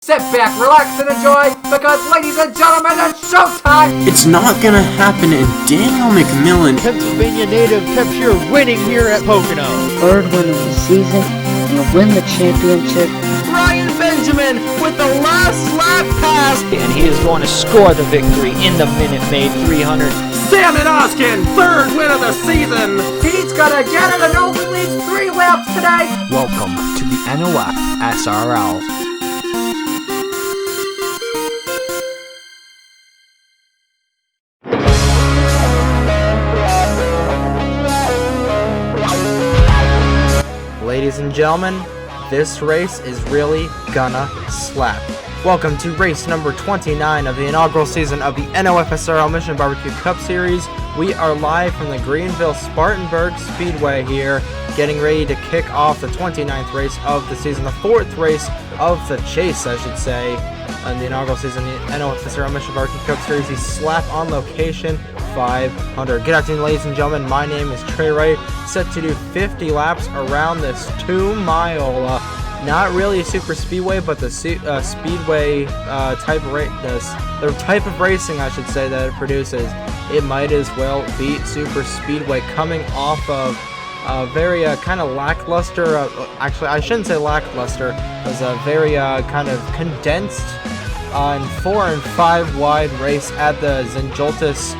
Sit back, relax, and enjoy, because, ladies and gentlemen, it's showtime! It's not gonna happen, and Daniel McMillan, Pennsylvania native, kept here winning here at Pocono. Third win of the season, and win the championship. Ryan Benjamin with the last lap pass. And he is going to score the victory in the Minute Maid 300. Salmon Oskin, third win of the season. He's gonna get it and only leads 3 laps today! Welcome to the NOFSRL. Ladies and gentlemen, this race is really gonna slap. Welcome to race number 29 of the inaugural season of the NOFSRL Mission Barbecue Cup Series. We are live from the Greenville-Spartanburg Speedway here, getting ready to kick off the 29th race of the season, the 4th race of the chase, I should say, in the inaugural season of the NOFSRL Mission Barbecue Cup Series, the Slap on Location 500. Good afternoon, ladies and gentlemen. My name is Trey Wright, set to do 50 laps around this 2-mile, not really a super speedway, but the speedway type of the type of racing, I should say, that it produces. It might as well be super speedway, coming off of a very kind of lackluster. Actually, I shouldn't say lackluster. It was a very kind of condensed and 4 and 5 wide race at the Zen Joltis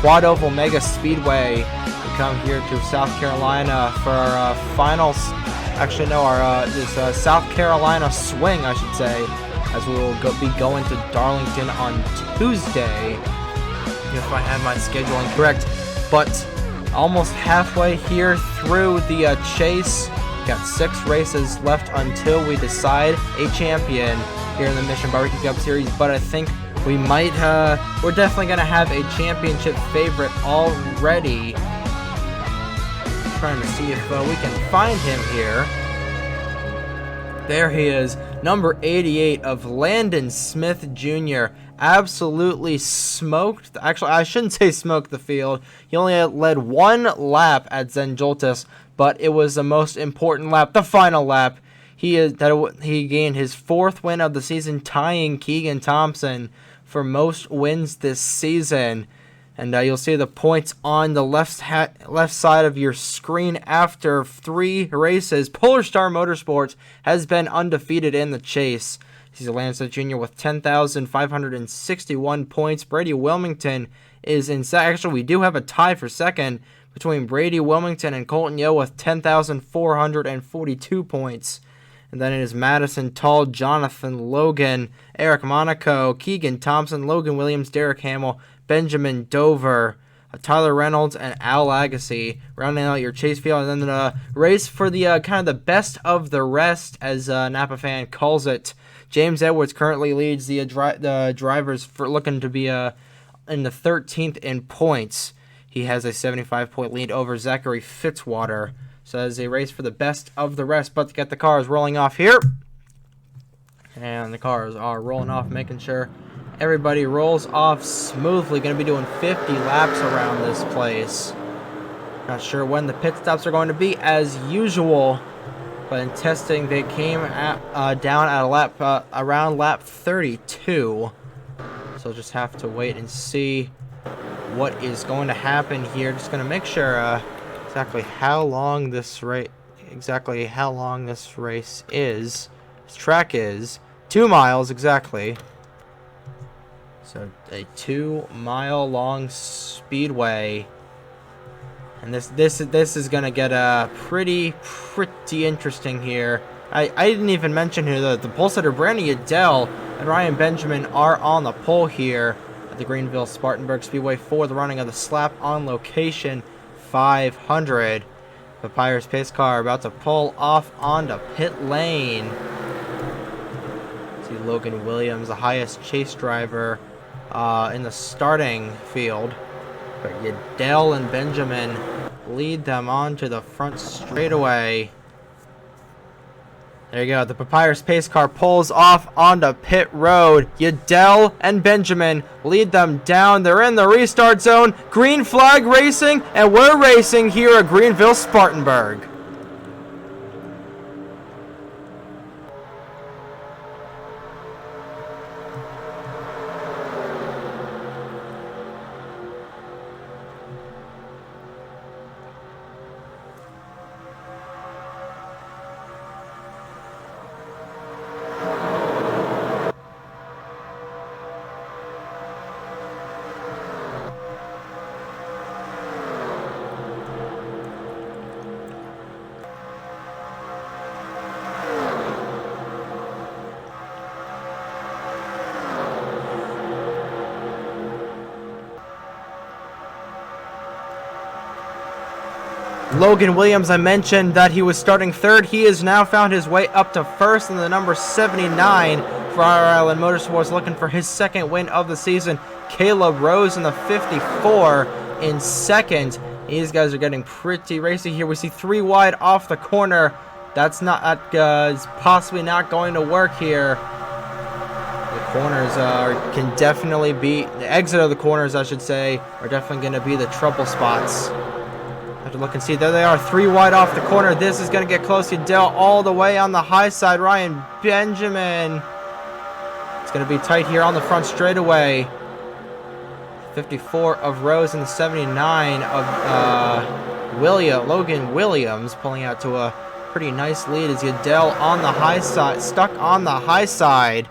Quad Oval Mega Speedway. We come here to South Carolina for our finals. Actually, no, our this South Carolina swing, I should say, as we will be going to Darlington on Tuesday, if I have my scheduling correct. But almost halfway here through the chase. Got 6 races left until we decide a champion here in the Mission Barbecue Cup Series. But I think we might, we're definitely going to have a championship favorite already. Trying to see if we can find him here. There he is, number 88 of Landon Smith Jr. Absolutely smoked. Actually, I shouldn't say smoked the field. He only led 1 lap at Zen Joltis, but it was the most important lap, the final lap. He gained his 4th win of the season, tying Keegan Thompson for most wins this season. And you'll see the points on the left side of your screen after 3 races. Polar Star Motorsports has been undefeated in the chase. He's Lance Jr. with 10,561 points. Brady Wilmington is in second. Actually, we do have a tie for second between Brady Wilmington and Colton Yo with 10,442 points. And then it is Madison Tall, Jonathan Logan, Eric Monaco, Keegan Thompson, Logan Williams, Derek Hamill, Benjamin Dover, Tyler Reynolds, and Al Agassi, rounding out your chase field. And then the race for the kind of the best of the rest, as Napa fan calls it. James Edwards currently leads the drivers for looking to be in the 13th in points. He has a 75-point lead over Zachary Fitzwater. So it's a race for the best of the rest. But to get the cars rolling off here. And the cars are rolling off, making sure everybody rolls off smoothly. Going to be doing 50 laps around this place. Not sure when the pit stops are going to be, as usual. But in testing, they came down at a lap around lap 32. So just have to wait and see what is going to happen here. Just going to make sure exactly how long this race is. This track is 2 miles exactly. So a 2-mile long speedway, and this is gonna get pretty interesting here. I didn't even mention here that the pole setter Brandon Adele and Ryan Benjamin are on the pole here at the Greenville-Spartanburg Speedway for the running of the Slap on Location 500. The Pirates pace car about to pull off onto pit lane. See Logan Williams, the highest chase driver in the starting field. But Yadell and Benjamin lead them onto the front straightaway. There you go. The Papyrus pace car pulls off onto pit road. Yadell and Benjamin lead them down. They're in the restart zone. Green flag racing, and we're racing here at Greenville-Spartanburg. Logan Williams, I mentioned that he was starting third. He has now found his way up to first in the number 79 for Island Motorsports, looking for his second win of the season. Caleb Rose in the 54 in second. These guys are getting pretty racy here. We see 3 wide off the corner. That's not is possibly not going to work here. The corners can definitely be the exit of the corners, I should say, are definitely going to be the trouble spots. Have to look and see. There they are, 3 wide off the corner. This is going to get close to Dell all the way on the high side. Ryan Benjamin. It's going to be tight here on the front straightaway. 54 of Rose and the 79 of Logan Williams pulling out to a pretty nice lead as Yadell on the high side, stuck on the high side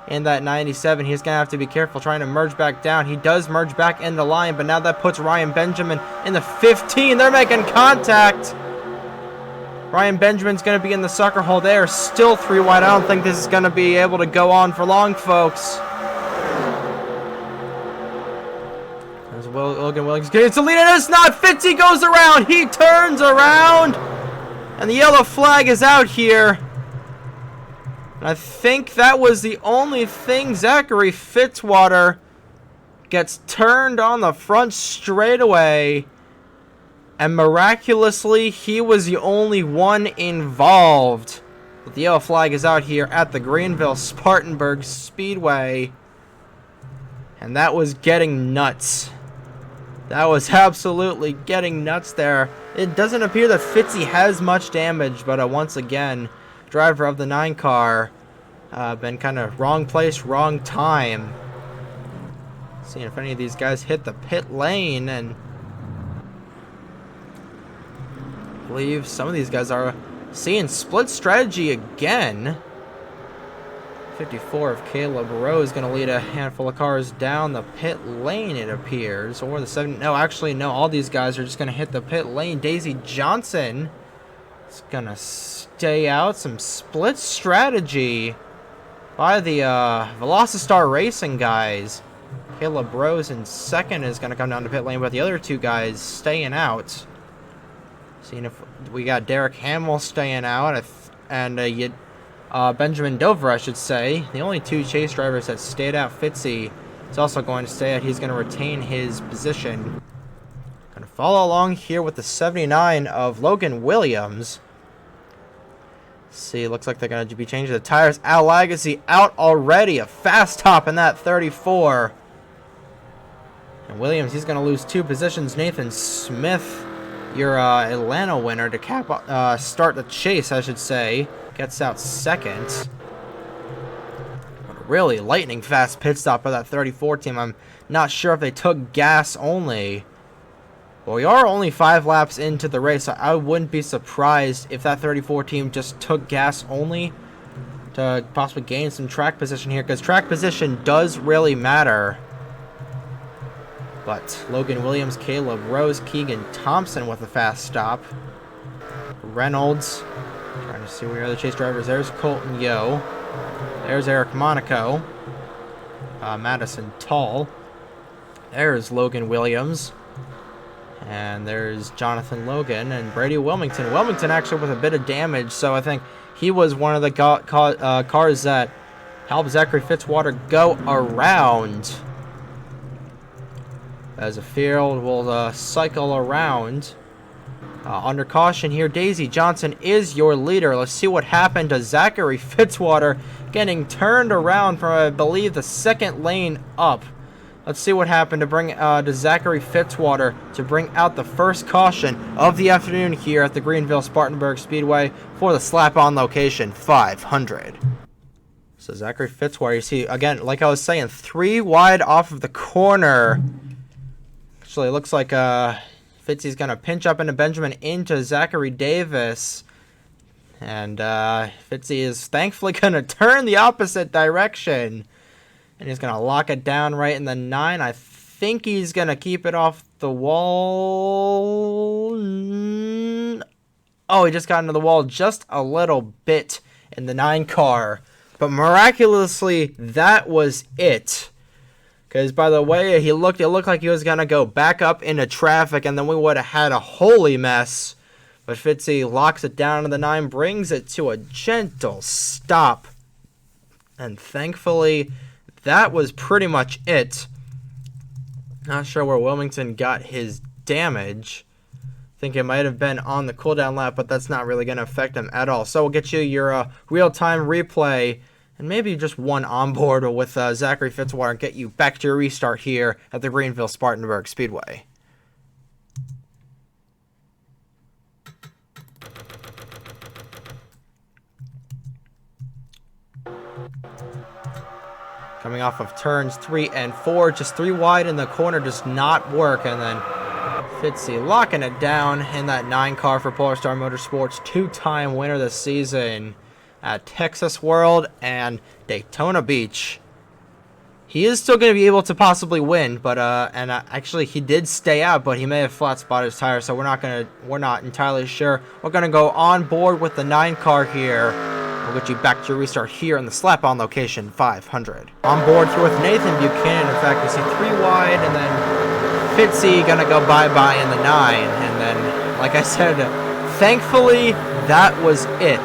in that 97. He's going to have to be careful trying to merge back down. He does merge back in the line, but now that puts Ryan Benjamin in the 15. They're making contact. Ryan Benjamin's going to be in the sucker hole there. Still 3 wide. I don't think this is going to be able to go on for long, folks. There's Logan Williams. It's a lead, and it's not. Fitzy goes around. He turns around, and the yellow flag is out here. I think that was the only thing. Zachary Fitzwater gets turned on the front straightaway, and miraculously, he was the only one involved. But the yellow flag is out here at the Greenville-Spartanburg Speedway, and that was getting nuts. That was absolutely getting nuts there. It doesn't appear that Fitzy has much damage, but once again, driver of the 9 car been kind of wrong place, wrong time. Seeing if any of these guys hit the pit lane, and I believe some of these guys are seeing split strategy again. 54 of Caleb Rose going to lead a handful of cars down the pit lane, it appears, or the 7. No, actually, no. All these guys are just going to hit the pit lane. Daisy Johnson is going to stay out. Some split strategy by the Velocitar Racing guys. Caleb Rose in second is going to come down to pit lane, but the other 2 guys staying out. Seeing if we got Derek Hamill staying out, and Benjamin Dover, I should say. The only 2 chase drivers that stayed out. Fitzy is also going to stay out. He's going to retain his position. Going to follow along here with the 79 of Logan Williams. See, looks like they're going to be changing the tires. Al Lagacy out already. A fast top in that 34. And Williams, he's going to lose 2 positions. Nathan Smith, your Atlanta winner, to start the chase, I should say, gets out second. Really lightning fast pit stop by that 34 team. I'm not sure if they took gas only. Well, we are only 5 laps into the race, so I wouldn't be surprised if that 34 team just took gas only to possibly gain some track position here, because track position does really matter. But Logan Williams, Caleb Rose, Keegan Thompson with a fast stop. Reynolds trying to see where the other chase drivers. There's Colton Yo. There's Eric Monaco. Madison Tall. There's Logan Williams. And there's Jonathan Logan and Brady Wilmington. Wilmington actually with a bit of damage, so I think he was one of the cars that helped Zachary Fitzwater go around. As a field will cycle around. Under caution here, Daisy Johnson is your leader. Let's see what happened to Zachary Fitzwater getting turned around from, I believe, the 2nd lane up. Let's see what happened to bring to Zachary Fitzwater to bring out the first caution of the afternoon here at the Greenville-Spartanburg Speedway for the slap-on location 500. So Zachary Fitzwater, you see, again, like I was saying, 3 wide off of the corner. Actually, it looks like Fitzy's going to pinch up into Benjamin into Zachary Davis. And Fitzy is thankfully going to turn the opposite direction. And he's going to lock it down right in the 9. I think he's going to keep it off the wall. Oh, he just got into the wall just a little bit in the 9 car. But miraculously, that was it. Because by the way he looked, it looked like he was going to go back up into traffic, and then we would have had a holy mess But Fitzy locks it down to the 9, brings it to a gentle stop. And thankfully, that was pretty much it. Not sure where Wilmington got his damage. I think it might have been on the cooldown lap, but that's not really going to affect him at all. So we'll get you your real-time replay and maybe just one onboard with Zachary Fitzwater and get you back to your restart here at the Greenville-Spartanburg Speedway. Coming off of turns 3 and 4, just 3 wide in the corner does not work, and then Fitzy locking it down in that 9 car for Polar Star Motorsports, 2-time winner this season at Texas World and Daytona Beach. He is still going to be able to possibly win, but actually he did stay out, but he may have flat spotted his tire, so we're not entirely sure. We're gonna go on board with the 9 car here. We'll get you back to your restart here in the slap-on location 500. On board here with Nathan Buchanan. In fact, we see 3 wide, and then Fitzy gonna go bye-bye in the 9. And then, like I said, thankfully, that was it.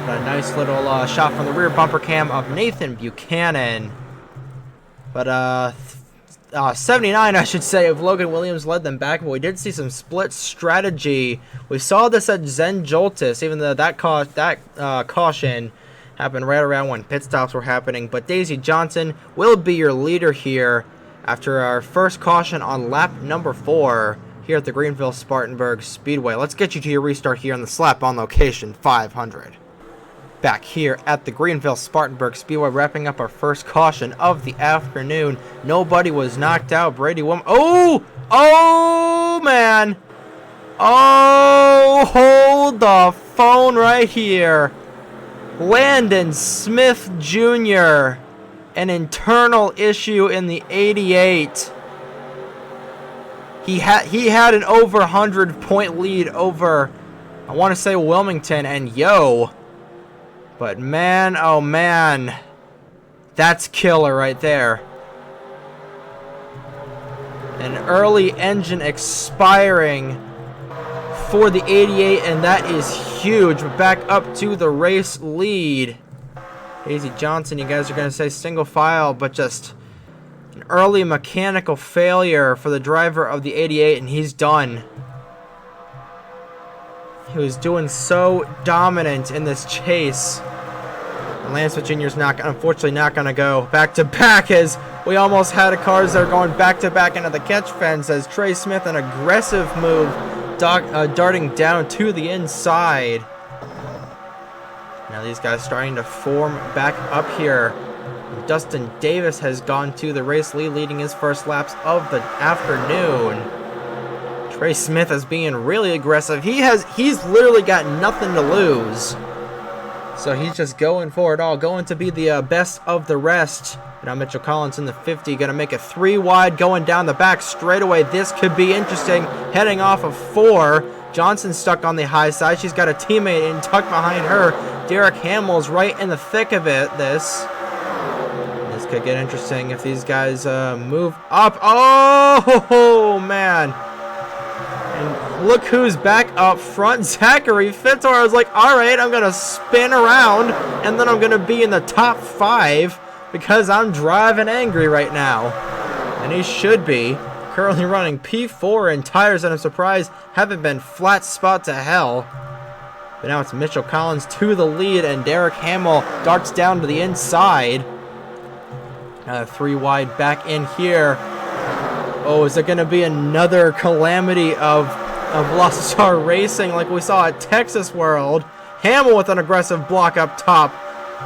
But a nice little shot from the rear bumper cam of Nathan Buchanan. But 79, I should say, of Logan Williams led them back, but we did see some split strategy. We saw this at Zen Joltis, even though that caution happened right around when pit stops were happening. But Daisy Johnson will be your leader here after our first caution on lap number 4 here at the Greenville-Spartanburg Speedway. Let's get you to your restart here on the slap-on location 500. Back here at the Greenville-Spartanburg Speedway, wrapping up our first caution of the afternoon. Nobody was knocked out. Brady Wilm. Oh, man. Oh, hold the phone right here. Landon Smith Jr., an internal issue in the 88. He had an over 100-point lead over, I want to say, Wilmington, and but man, oh man, that's killer right there. An early engine expiring for the 88, and that is huge. We're back up to the race lead. Daisy Johnson, you guys are going to say single file, but just an early mechanical failure for the driver of the 88, and he's done. He was doing so dominant in this chase. And Lance Virginia's unfortunately not going to go back-to-back, as we almost had cars that are going back-to-back into the catch fence, as Trey Smith, an aggressive move, darting down to the inside. Now these guys starting to form back up here. Dustin Davis has gone to the race lead, leading his first laps of the afternoon. Trey Smith is being really aggressive. He's literally got nothing to lose. So he's just going for it all, going to be the best of the rest. Now Mitchell Collins in the 50, going to make a 3 wide going down the back straightaway. This could be interesting, heading off of 4. Johnson stuck on the high side. She's got a teammate in tucked behind her. Derek Hamill's right in the thick of it. This could get interesting if these guys move up. Oh, man. And look who's back up front. Zachary Fitzwater is like, all right, I'm going to spin around, and then I'm going to be in the top 5 because I'm driving angry right now. And he should be. Currently running P4 in tires that I'm surprised haven't been flat spot to hell. But now it's Mitchell Collins to the lead, and Derek Hamill darts down to the inside. 3 wide back in here. Oh, is there going to be another calamity of Lost Star Racing like we saw at Texas World? Hamill with an aggressive block up top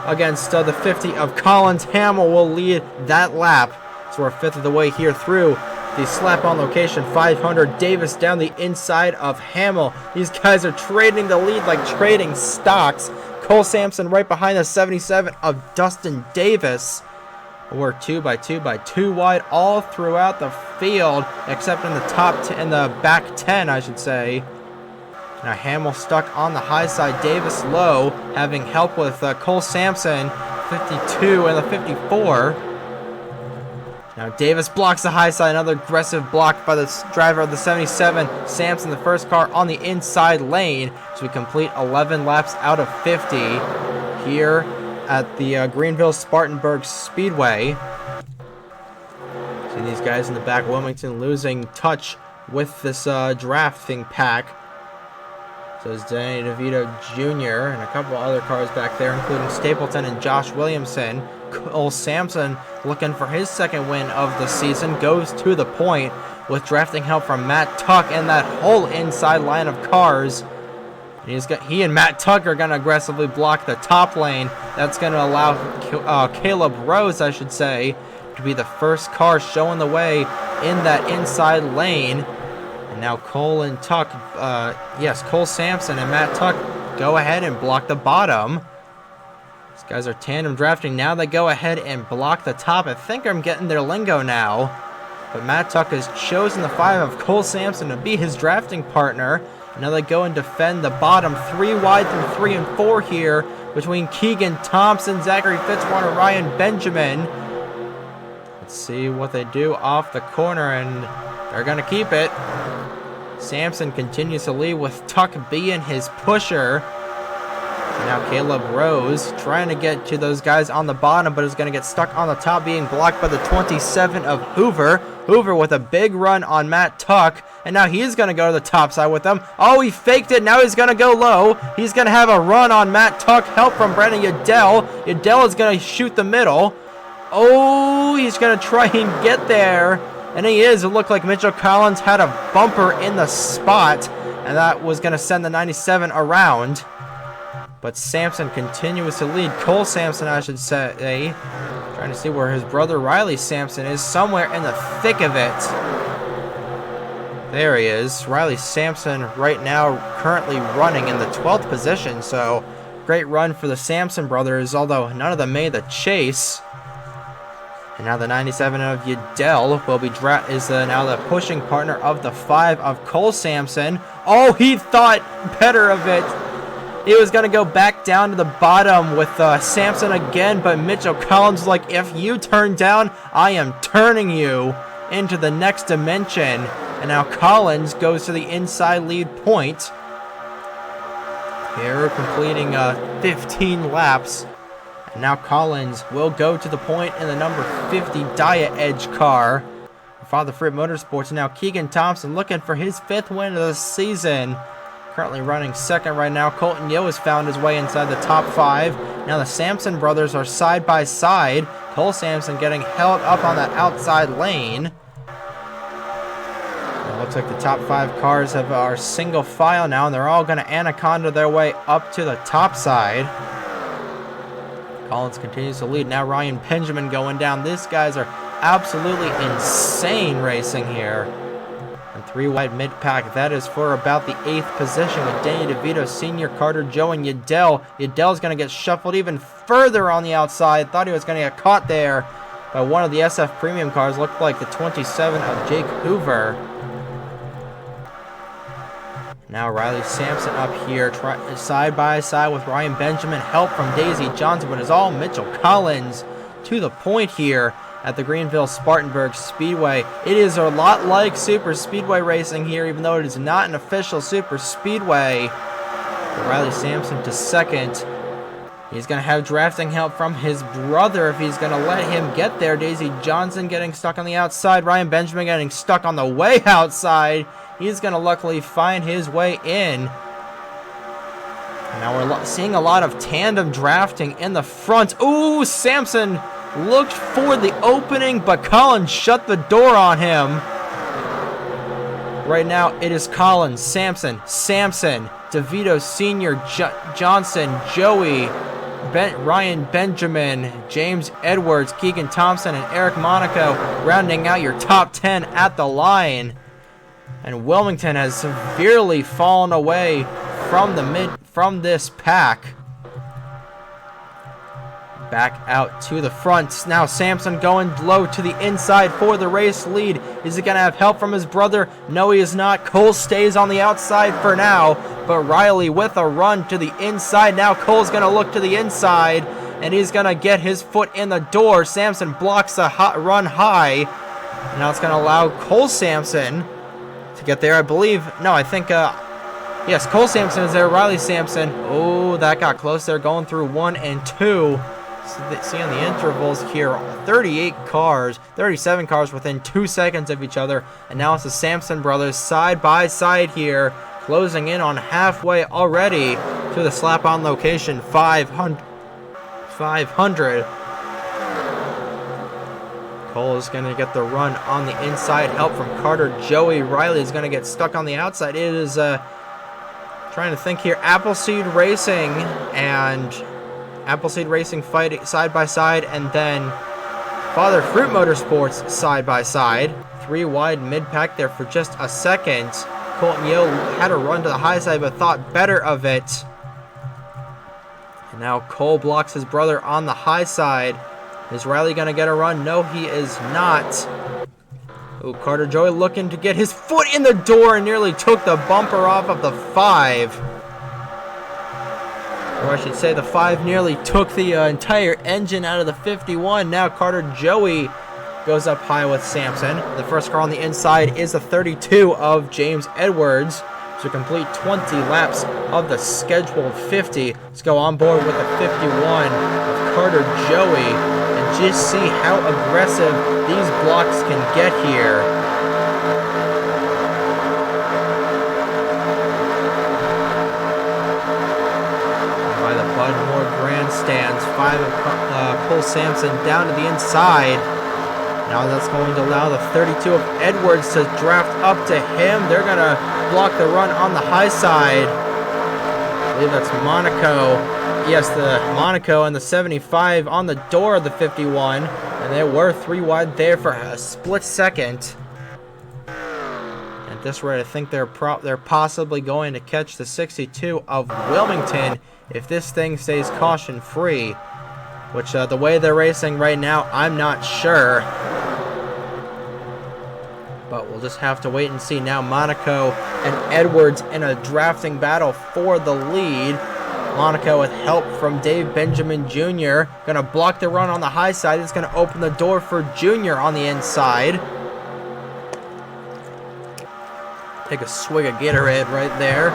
against the 50 of Collins. Hamill will lead that lap. So we're 5th of the way here through the slap on location 500. Davis down the inside of Hamill. These guys are trading the lead like trading stocks. Cole Sampson right behind the 77 of Dustin Davis. We're 2 by 2 wide all throughout the field, except in the in the back 10, I should say. Now Hamill stuck on the high side. Davis low, having help with Cole Sampson, 52 and the 54. Now Davis blocks the high side. Another aggressive block by the driver of the 77. Sampson, the first car on the inside lane. So we complete 11 laps out of 50 here at the Greenville-Spartanburg Speedway. See these guys in the back. Wilmington losing touch with this drafting pack. So it's Danny DeVito Jr. and a couple other cars back there, including Stapleton and Josh Williamson. Cole Sampson, looking for his second win of the season, goes to the point with drafting help from Matt Tuck and that whole inside line of cars. He and Matt Tuck are going to aggressively block the top lane. That's going to allow Caleb Rose, I should say, to be the first car showing the way in that inside lane. And now Cole Sampson and Matt Tuck go ahead and block the bottom. These guys are tandem drafting. Now they go ahead and block the top. I think I'm getting their lingo now. But Matt Tuck has chosen the 5 of Cole Sampson to be his drafting partner. Now they go and defend the bottom 3 wide through 3 and 4 here between Keegan Thompson, Zachary Fitzwater, Ryan Benjamin. Let's see what they do off the corner, and they're going to keep it. Sampson continues to lead with Tuck being his pusher. And now Caleb Rose trying to get to those guys on the bottom, but is going to get stuck on the top, being blocked by the 27 of Hoover. Hoover with a big run on Matt Tuck, and now he's going to go to the top side with them. Oh, he faked it. Now he's going to go low. He's going to have a run on Matt Tuck. Help from Brandon Udell. Udell is going to shoot the middle. Oh, he's going to try and get there. And he is. It looked like Mitchell Collins had a bumper in the spot, and that was going to send the 97 around. But Sampson continues to lead. Cole Sampson, I should say. Trying to see where his brother Riley Sampson is. Somewhere in the thick of it. There he is. Riley Sampson right now currently running in the 12th position. So great run for the Sampson brothers, although none of them made the chase. And now the 97 of Udell will be now the pushing partner of the 5 of Cole Sampson. Oh, he thought better of it. He was going to go back down to the bottom with Sampson again, but Mitchell Collins was like, if you turn down, I am turning you into the next dimension. And now Collins goes to the inside lead point. Here, completing 15 laps. And now Collins will go to the point in the number 50 Dia Edge car. Father Frit Motorsports. And now Keegan Thompson looking for his 5th win of the season. Currently running second right now. Colton Yeo has found his way inside the top 5. Now the Sampson brothers are side by side. Cole Sampson getting held up on that outside lane. It looks like the top 5 cars are single file now, and they're all going to anaconda their way up to the top side. Collins continues to lead. Now Ryan Benjamin going down. These guys are absolutely insane racing here. And 3 wide mid-pack. That is for about the 8th position with Danny DeVito, Sr., Carter Joe, and Udell. Udell's going to get shuffled even further on the outside. Thought he was going to get caught there by one of the SF Premium cars. Looked like the 27 of Jake Hoover. Now Riley Sampson up here, side by side with Ryan Benjamin. Help from Daisy Johnson, but it's all Mitchell Collins to the point here at the Greenville-Spartanburg Speedway. It is a lot like Super Speedway racing here, even though it is not an official Super Speedway. Riley Sampson to second. He's going to have drafting help from his brother if he's going to let him get there. Daisy Johnson getting stuck on the outside. Ryan Benjamin getting stuck on the way outside. He's going to luckily find his way in. Now we're seeing a lot of tandem drafting in the front. Ooh, Sampson looked for the opening, but Collins shut the door on him. Right now, it is Collins, Sampson, DeVito Sr., Johnson, Joey, Ryan Benjamin, James Edwards, Keegan Thompson, and Eric Monaco rounding out your top 10 at the line. And Wilmington has severely fallen away from this pack. Back out to the front. Now Sampson going low to the inside for the race lead. Is he going to have help from his brother? No, he is not. Cole stays on the outside for now, but Riley with a run to the inside. Now Cole's going to look to the inside. and he's going to get his foot in the door. Sampson blocks a run high. And now it's going to allow Cole Sampson to get there, I believe. No, I think, yes, Cole Sampson is there. Riley Sampson. Oh, that got close there, going through 1 and 2. See on the intervals here, 37 cars within 2 seconds of each other. And now it's the Sampson brothers side by side here, closing in on halfway already to the slap-on location, 500. Cole is going to get the run on the inside. Help from Carter. Joey Riley is going to get stuck on the outside. It is, trying to think here, Appleseed Racing and Appleseed Racing fight side by side, and then Father Fruit Motorsports side by side. 3 wide mid-pack there for just a second. Colton Yo had a run to the high side but thought better of it. And now Cole blocks his brother on the high side. Is Riley going to get a run? No, he is not. Oh, Carter Joey looking to get his foot in the door and nearly took the bumper off of the 5. Or I should say the 5 nearly took the entire engine out of the 51. Now Carter Joey goes up high with Sampson. The first car on the inside is the 32 of James Edwards to complete 20 laps of the scheduled 50. Let's go on board with the 51 of Carter Joey. Just see how aggressive these blocks can get here. By the Budmore grandstands, 5 of Cole Sampson down to the inside. Now that's going to allow the 32 of Edwards to draft up to him. They're going to block the run on the high side. I believe that's Monaco. Yes, the Monaco and the 75 on the door of the 51. And they were 3 wide there for a split second. At this rate, I think they're possibly going to catch the 62 of Wilmington if this thing stays caution-free. Which, the way they're racing right now, I'm not sure. But we'll just have to wait and see. Now Monaco and Edwards in a drafting battle for the lead. Monaco with help from Dave Benjamin Jr. Going to block the run on the high side. It's going to open the door for Jr. on the inside. Take a swig of Gatorade right there.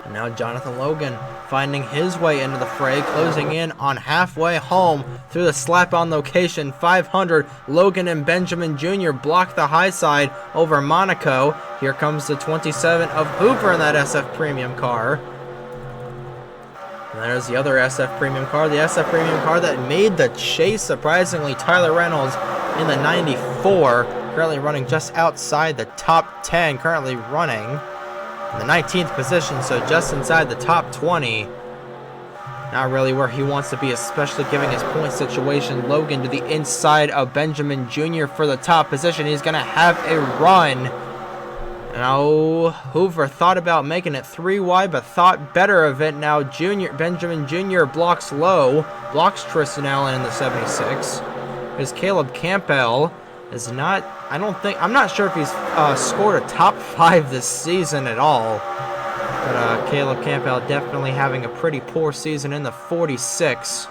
And now Jonathan Logan finding his way into the fray, closing in on halfway home through the slap-on location. 500, Logan and Benjamin Jr. block the high side over Monaco. Here comes the 27 of Hoover in that SF Premium car. And there's the other SF Premium car, the SF Premium car that made the chase, surprisingly, Tyler Reynolds in the 94, currently running just outside the top 10, currently running in the 19th position, so just inside the top 20. Not really where he wants to be, especially given his point situation. Logan to the inside of Benjamin Jr. for the top position. He's going to have a run. Now, Hoover thought about making it 3 wide, but thought better of it. Now, Benjamin Jr. blocks low, blocks Tristan Allen in the 76. Because Caleb Campbell is not, I'm not sure if he's scored a top 5 this season at all. But Caleb Campbell definitely having a pretty poor season in the 46.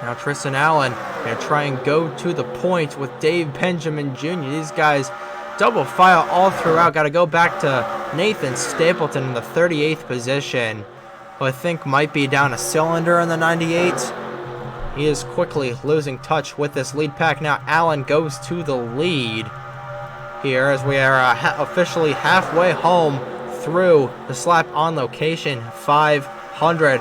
Now Tristan Allen going to try and go to the point with Dave Benjamin Jr. These guys double file all throughout. Got to go back to Nathan Stapleton in the 38th position, who I think might be down a cylinder in the 98. He is quickly losing touch with this lead pack. Now Allen goes to the lead here as we are officially halfway home through the slap on location. 500.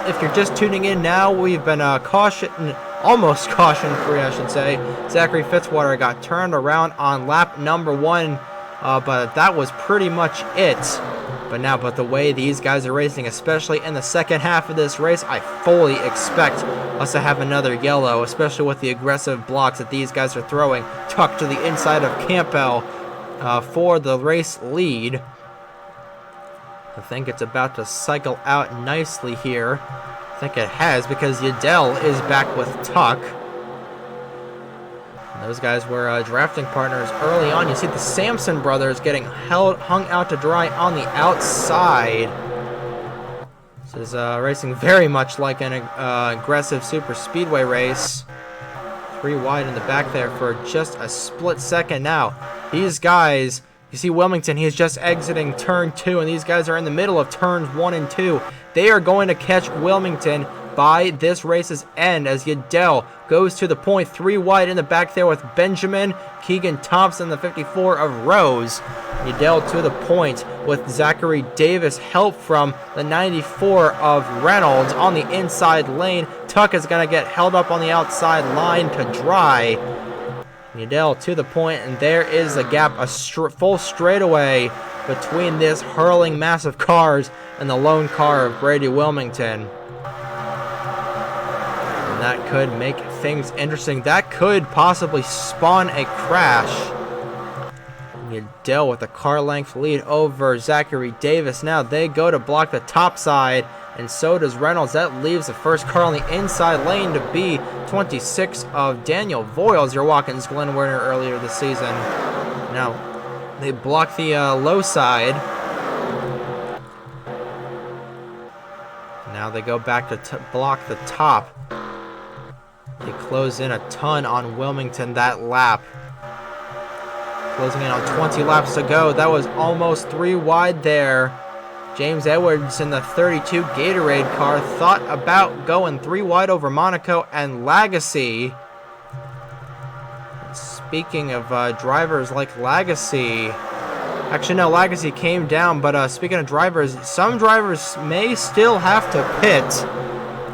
If you're just tuning in now, we've been almost caution free, I should say. Zachary Fitzwater got turned around on lap number 1, but that was pretty much it. But the way these guys are racing, especially in the second half of this race, I fully expect us to have another yellow, especially with the aggressive blocks that these guys are throwing, tucked to the inside of Campbell for the race lead. I think it's about to cycle out nicely here. I think it has, because Yadel is back with Tuck. Those guys were drafting partners early on. You see the Sampson brothers getting hung out to dry on the outside. So is racing very much like an aggressive super speedway race. 3 wide in the back there for just a split second. Now, these guys, you see Wilmington, he's just exiting turn 2, and these guys are in the middle of turns 1 and 2. They are going to catch Wilmington by this race's end as Yadel goes to the point. 3 wide in the back there with Benjamin Keegan Thompson, the 54 of Rose. Yadel to the point with Zachary Davis, help from the 94 of Reynolds on the inside lane. Tuck is going to get held up on the outside line to dry. Yadel to the point, and there is the gap, a full straightaway between this hurling mass of cars and the lone car of Brady Wilmington. And that could make things interesting. That could possibly spawn a crash. Yadel with a car length lead over Zachary Davis. Now they go to block the top side, and so does Reynolds. That leaves the first car on the inside lane to be 26 of Daniel Voiles, your Watkins Glen winner earlier this season. Now they block the low side. Now they go back to block the top. They close in a ton on Wilmington that lap. Closing in on 20 laps to go. That was almost 3 wide there. James Edwards in the 32 Gatorade car thought about going 3 wide over Monaco and Lagacy. Speaking of drivers like Lagacy, actually no, Lagacy came down, but speaking of drivers, some drivers may still have to pit,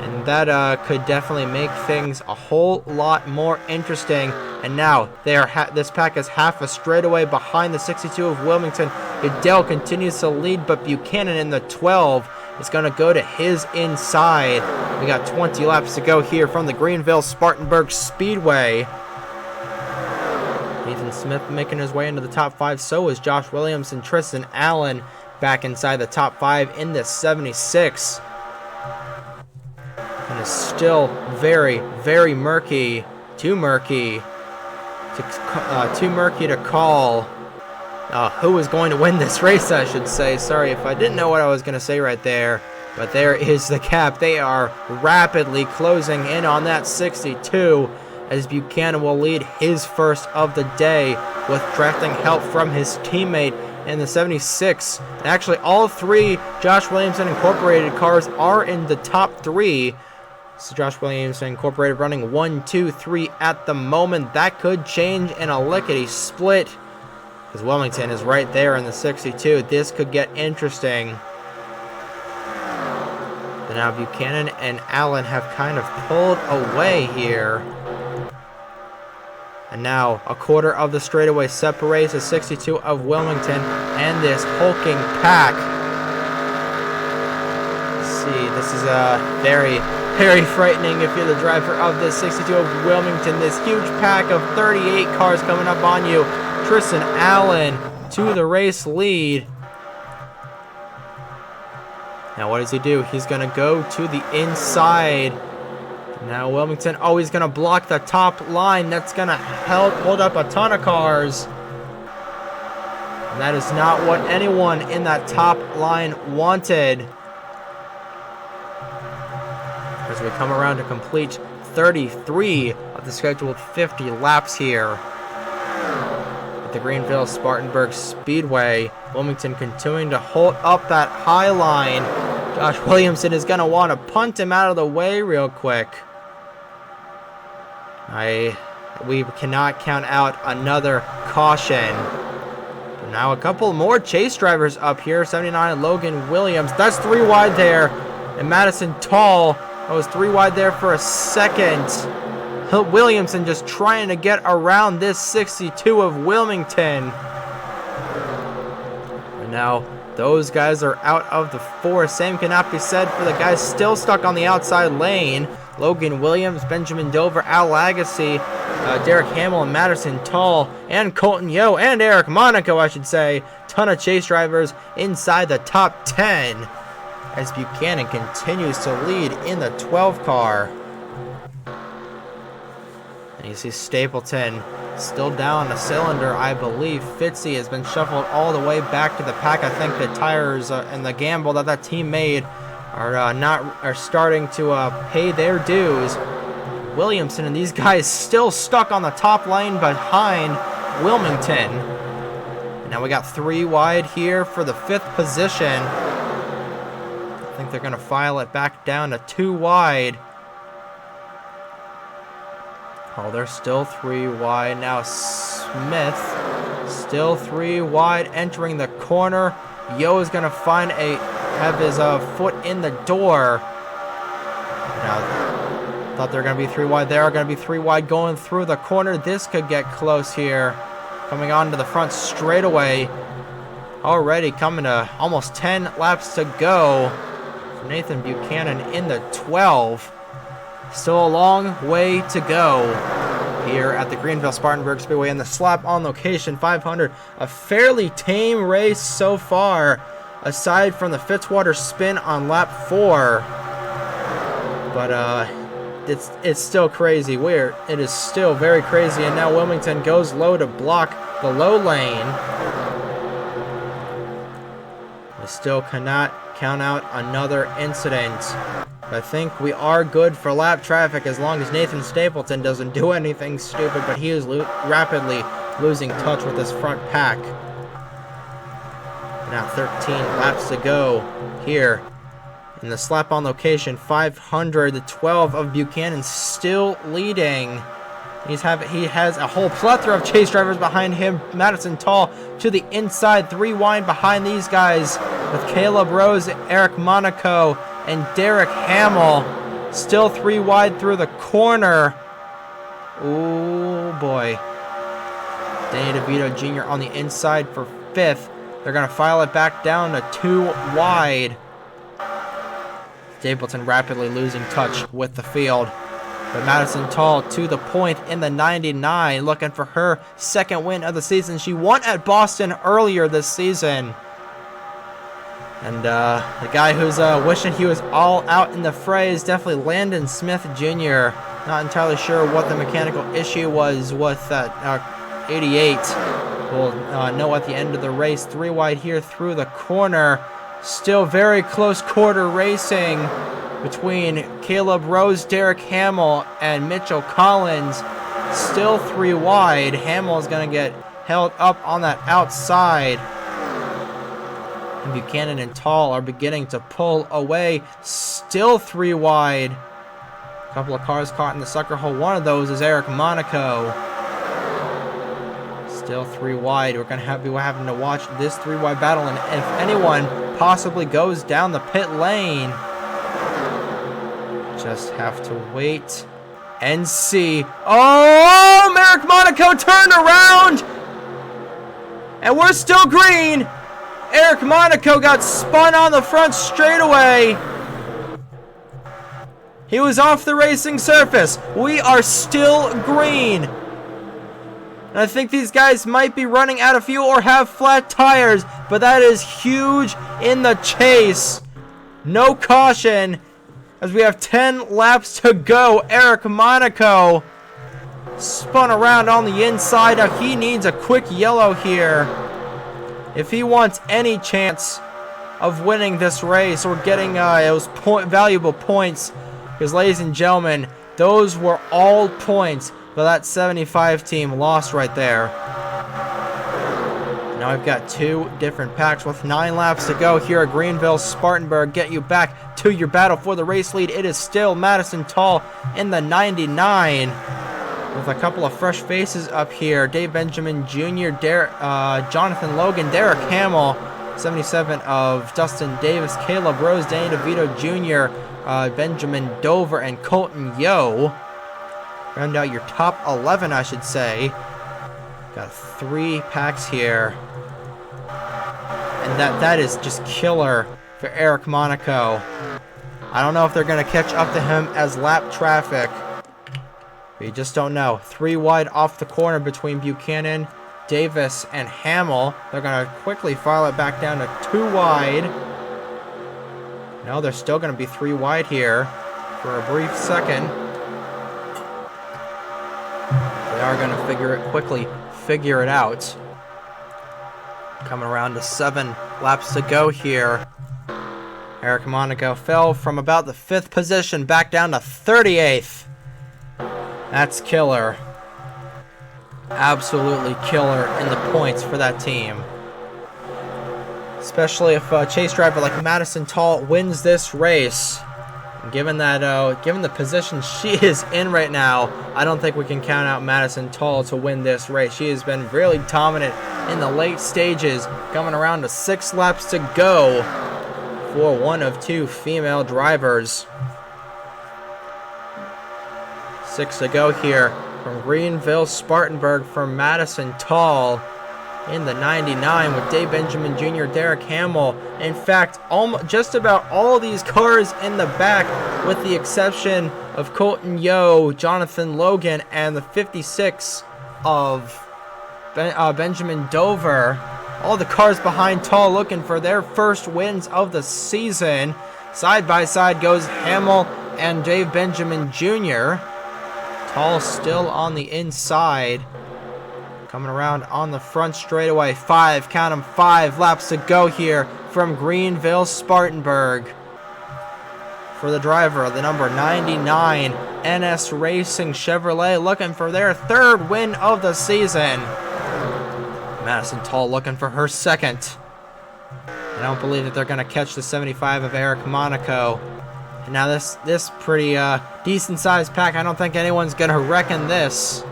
and that could definitely make things a whole lot more interesting. And now they are this pack is half a straightaway behind the 62 of Wilmington. Yadel continues to lead, but Buchanan in the 12 is going to go to his inside. We got 20 laps to go here from the Greenville-Spartanburg Speedway. Ethan Smith making his way into the top 5. So is Josh Williams and Tristan Allen back inside the top 5 in this 76. And it's still very, very murky. Too murky to call who is going to win this race, I should say. Sorry if I didn't know what I was going to say right there. But there is the cap. They are rapidly closing in on that 62 as Buchanan will lead his first of the day with drafting help from his teammate in the 76. And actually, all 3 Josh Williamson Incorporated cars are in the top 3. So Josh Williams Incorporated running 1, 2, 3 at the moment. That could change in a lickety-split because Wilmington is right there in the 62. This could get interesting. But now Buchanan and Allen have kind of pulled away here. And now a quarter of the straightaway separates the 62 of Wilmington and this hulking pack. Let's see, this is a very frightening if you're the driver of this 62 of Wilmington. This huge pack of 38 cars coming up on you. Tristan Allen to the race lead. Now what does he do? He's going to go to the inside. Now Wilmington, he's going to block the top line. That's going to hold up a ton of cars. And that is not what anyone in that top line wanted. As we come around to complete 33 of the scheduled 50 laps here at the Greenville-Spartanburg Speedway. Wilmington continuing to hold up that high line. Josh Williamson is going to want to punt him out of the way real quick. We cannot count out another caution. But now a couple more chase drivers up here. 79 Logan Williams. That's 3 wide there. And Madison Tall. That was 3 wide there for a second. Williamson just trying to get around this 62 of Wilmington. And now those guys are out of the 4. Same cannot be said for the guys still stuck on the outside lane. Logan Williams, Benjamin Dover, Al Lagacy, Derek Hamill, and Madison Tall, and Colton Yo, and Eric Monaco, I should say. Ton of chase drivers inside the top 10. As Buchanan continues to lead in the 12 car. And you see Stapleton still down a cylinder, I believe. Fitzy has been shuffled all the way back to the pack. I think the tires and the gamble that team made are starting to pay their dues. Williamson and these guys still stuck on the top lane behind Wilmington. And now we got 3 wide here for the 5th position. I think they're going to file it back down to 2 wide. Oh, they're still 3 wide. Now Smith, still 3 wide, entering the corner. Yo is going to have his foot in the door. Now, thought they were going to be 3 wide. They are going to be 3 wide going through the corner. This could get close here. Coming on to the front straightaway. Already coming to almost 10 laps to go. Nathan Buchanan in the 12. Still a long way to go here at the Greenville-Spartanburg Speedway. And the slap on location 500. A fairly tame race so far, aside from the Fitzwater spin on lap 4. But it's still crazy. It is still very crazy. And now Wilmington goes low to block the low lane. We still cannot count out another incident. I think we are good for lap traffic as long as Nathan Stapleton doesn't do anything stupid, but he is rapidly losing touch with this front pack. Now 13 laps to go here in the slap on location 500. The 12 of Buchanan still leading. He has a whole plethora of chase drivers behind him. Madison Tall to the inside, 3 wide behind these guys with Caleb Rose, Eric Monaco, and Derek Hamill. Still 3 wide through the corner. Oh boy. Danny DeVito Jr. on the inside for 5th. They're going to file it back down to 2 wide. Stapleton rapidly losing touch with the field. But Madison Tall to the point in the 99, looking for her 2nd win of the season. She won at Boston earlier this season. And the guy who's wishing he was all out in the fray is definitely Landon Smith Jr. Not entirely sure what the mechanical issue was with that 88. We'll know at the end of the race. 3 wide here through the corner. Still very close quarter racing between Caleb Rose, Derek Hamill, and Mitchell Collins. Still 3 wide. Hamill is going to get held up on that outside. And Buchanan and Tall are beginning to pull away. Still 3 wide. A couple of cars caught in the sucker hole. One of those is Eric Monaco. Still 3 wide. We're going to be having to watch this 3 wide battle. And if anyone possibly goes down the pit lane, just have to wait and see. Oh, Eric Monaco turned around. And we're still green. Eric Monaco got spun on the front straightaway. He was off the racing surface. We are still green. And I think these guys might be running out of fuel or have flat tires, but that is huge in the chase. No caution as we have 10 laps to go. Eric Monaco spun around on the inside. Now he needs a quick yellow here if he wants any chance of winning this race or getting those valuable points. Because, ladies and gentlemen, those were all points that that 75 team lost right there. Now I've got 2 different packs with 9 laps to go here at Greenville-Spartanburg. Get you back to your battle for the race lead. It is still Madison Tall in the 99 with a couple of fresh faces up here. Dave Benjamin Jr., Jonathan Logan, Derek Hamill, 77 of Dustin Davis, Caleb Rose, Danny DeVito Jr., Benjamin Dover, and Colton Yo. Round out your top 11, I should say. Got 3 packs here. And that is just killer for Eric Monaco. I don't know if they're going to catch up to him as lap traffic. We just don't know. 3 wide off the corner between Buchanan, Davis, and Hamill. They're going to quickly file it back down to 2 wide. No, they're still going to be 3 wide here for a brief second. They are going to figure it out. Coming around to 7 laps to go here. Eric Monaco fell from about the 5th position back down to 38th. That's killer. Absolutely killer in the points for that team. Especially if a chase driver like Madison Tall wins this race. Given the position she is in right now, I don't think we can count out Madison Tall to win this race. She has been really dominant in the late stages, coming around to 6 laps to go for one of 2 female drivers. 6 to go here from Greenville-Spartanburg for Madison Tall in the 99 with Dave Benjamin Jr., Derek Hamill. In fact, just about all these cars in the back, with the exception of Colton Yo, Jonathan Logan, and the 56 of Benjamin Dover. All the cars behind Tall looking for their first wins of the season. Side by side goes Hamill and Dave Benjamin Jr. Tall still on the inside. Coming around on the front straightaway. 5, count them, 5 laps to go here from Greenville-Spartanburg. For the driver of the number 99 NS Racing Chevrolet, looking for their 3rd win of the season. Madison Tall looking for her 2nd. I don't believe that they're going to catch the 75 of Eric Monaco. And now this pretty decent sized pack, I don't think anyone's going to reckon this.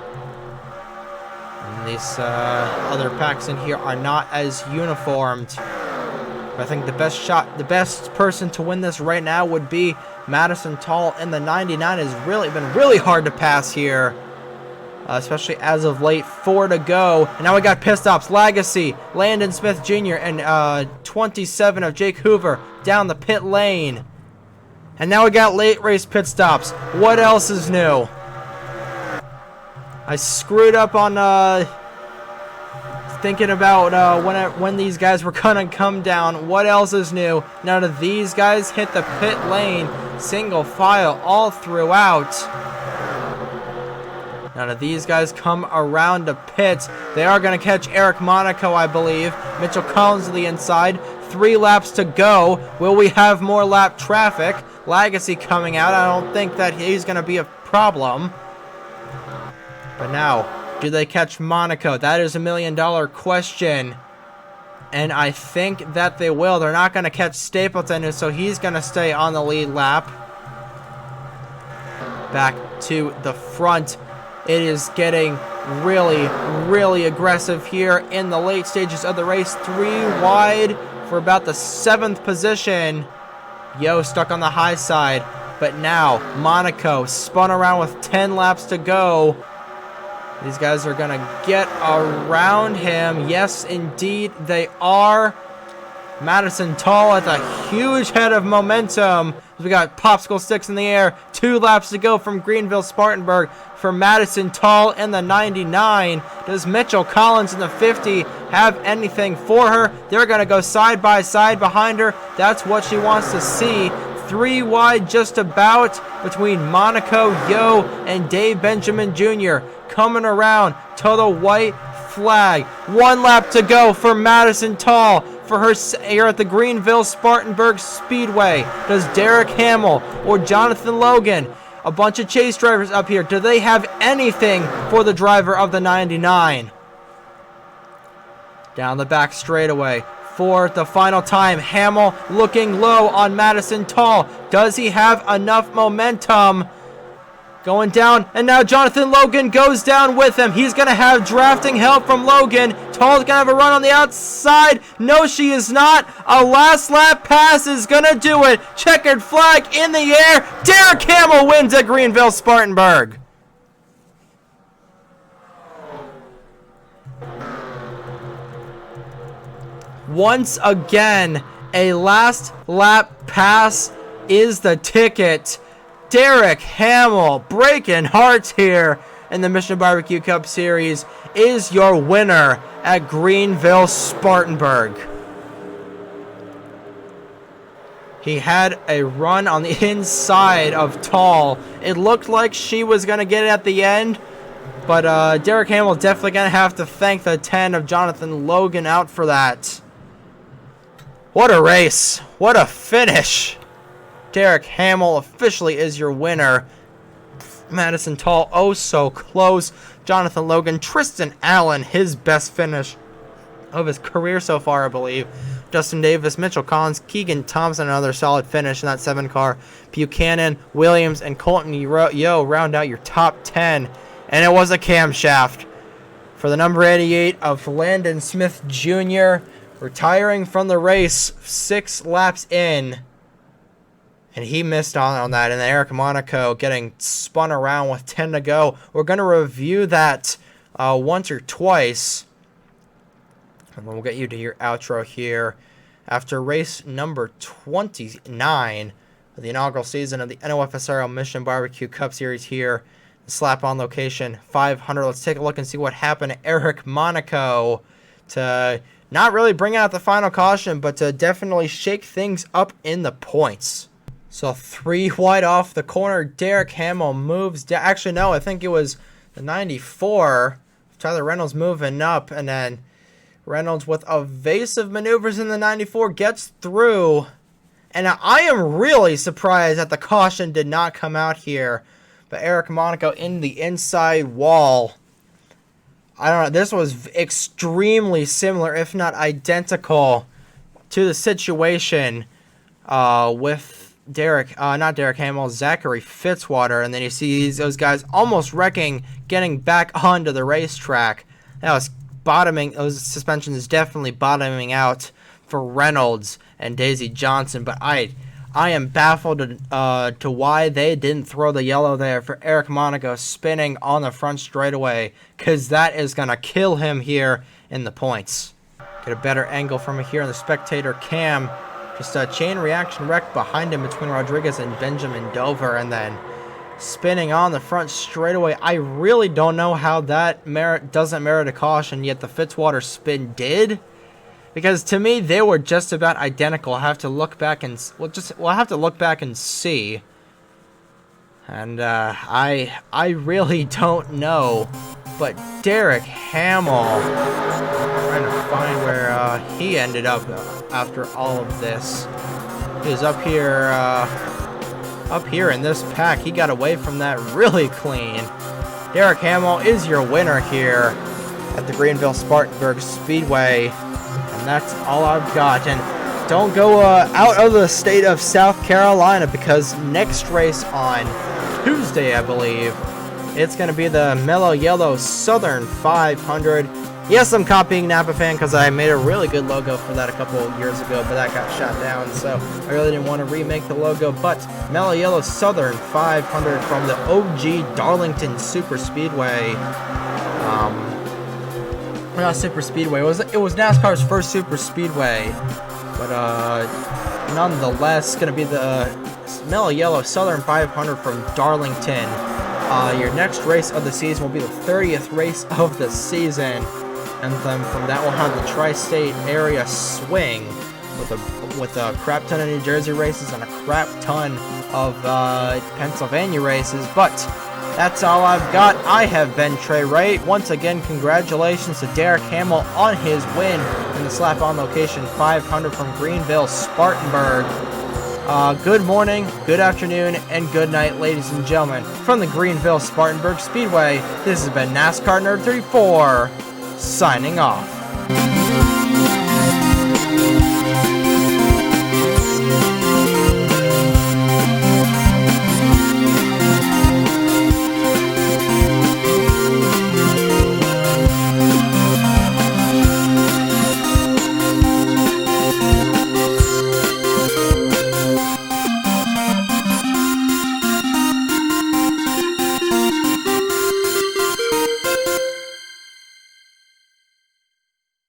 And these other packs in here are not as uniformed. But I think the best person to win this right now would be Madison Tall, and the 99 has really been really hard to pass here. Especially as of late. 4 to go. And now we got pit stops. Legacy, Landon Smith Jr., and 27 of Jake Hoover down the pit lane. And now we got late race pit stops. What else is new? I screwed up on thinking about when these guys were gonna come down. What else is new? None of these guys hit the pit lane single file all throughout. None of these guys come around to pits. They are going to catch Eric Monaco, I believe. Mitchell Collins to the inside. 3 laps to go. Will we have more lap traffic? Legacy coming out. I don't think that he's going to be a problem. But now, do they catch Monaco? That is $1 million question. And I think that they will. They're not going to catch Stapleton, so he's going to stay on the lead lap. Back to the front. It is getting really, really aggressive here in the late stages of the race. 3 wide for about the 7th position. Yo stuck on the high side. But now, Monaco spun around with 10 laps to go. These guys are going to get around him. Yes, indeed, they are. Madison Tall at a huge head of momentum. We got popsicle sticks in the air. 2 laps to go from Greenville-Spartanburg for Madison Tall in the 99. Does Mitchell Collins in the 50 have anything for her? They're going to go side by side behind her. That's what she wants to see. 3 wide just about between Monaco, Yo, and Dave Benjamin Jr. coming around to the white flag. 1 lap to go for Madison Tall for her here at the Greenville-Spartanburg Speedway. Does Derek Hamill or Jonathan Logan, a bunch of chase drivers up here, do they have anything for the driver of the 99? Down the back straightaway for the final time. Hamill looking low on Madison Tall. Does he have enough momentum? Going down, and now Jonathan Logan goes down with him. He's going to have drafting help from Logan. Tall's going to have a run on the outside. No, she is not. A last lap pass is going to do it. Checkered flag in the air. Derek Hamill wins at Greenville-Spartanburg. Once again, a last lap pass is the ticket. Derek Hamill, breaking hearts here in the Mission Barbecue Cup Series, is your winner at Greenville-Spartanburg. He had a run on the inside of Tall. It looked like she was going to get it at the end, but Derek Hamill definitely going to have to thank the 10 of Jonathan Logan out for that. What a race. What a finish! Derek Hamill officially is your winner. Madison Tall, oh so close. Jonathan Logan, Tristan Allen, his best finish of his career so far, I believe. Justin Davis, Mitchell Collins, Keegan Thompson, another solid finish in that 7 car. Buchanan, Williams, and Colton Yo round out your top 10. And it was a camshaft for the number 88 of Landon Smith Jr., retiring from the race 6 laps in. And he missed on that. And then Eric Monaco getting spun around with 10 to go. We're going to review that once or twice. And then we'll get you to your outro here. After race number 29 of the inaugural season of the NOFSRL Mission Barbecue Cup Series here. Slap on location 500. Let's take a look and see what happened to Eric Monaco to not really bring out the final caution, but to definitely shake things up in the points. So 3 wide off the corner. Derek Hamill moves down. Actually, no, I think it was the 94. Tyler Reynolds moving up, and then Reynolds with evasive maneuvers in the 94 gets through. And I am really surprised that the caution did not come out here. But Eric Monaco in the inside wall. I don't know. This was extremely similar, if not identical, to the situation with not Derek Hamill, Zachary Fitzwater. And then you see those guys almost wrecking, getting back onto the racetrack. That was bottoming. Those suspensions definitely bottoming out for Reynolds and Daisy Johnson. But I am baffled to why they didn't throw the yellow there for Eric Monaco spinning on the front straightaway, because that is going to kill him here in the points. Get a better angle from here in the spectator cam. Just a chain reaction wreck behind him between Rodriguez and Benjamin Dover, and then spinning on the front straightaway. I really don't know how that doesn't merit a caution, yet the Fitzwater spin did. Because to me, they were just about identical. I'll have to look back and we'll have to look back and see. And I really don't know. But Derek Hamill, trying to find where he ended up after all of this. He was up here in this pack. He got away from that really clean. Derek Hamill is your winner here at the Greenville-Spartanburg Speedway. And that's all I've got. And don't go out of the state of South Carolina, because next race on Tuesday, I believe, it's going to be the Mellow Yellow Southern 500. Yes, I'm copying Napa Fan because I made a really good logo for that a couple of years ago, but that got shot down, so I really didn't want to remake the logo. But Mellow Yellow Southern 500 from the OG Darlington Super Speedway. Not Super Speedway. It was NASCAR's first Super Speedway, but nonetheless, going to be the Mellow Yellow Southern 500 from Darlington. Your next race of the season will be the 30th race of the season, and then from that we'll have the tri-state area swing with a crap ton of New Jersey races and a crap ton of Pennsylvania races. But that's all I've got. I have been Trey Wright. Once again, congratulations to Derek Hamill on his win in the Slap On Location 500 from Greenville-Spartanburg. Good morning, good afternoon, and good night, ladies and gentlemen. From the Greenville-Spartanburg Speedway, this has been NASCAR Nerd 34, signing off.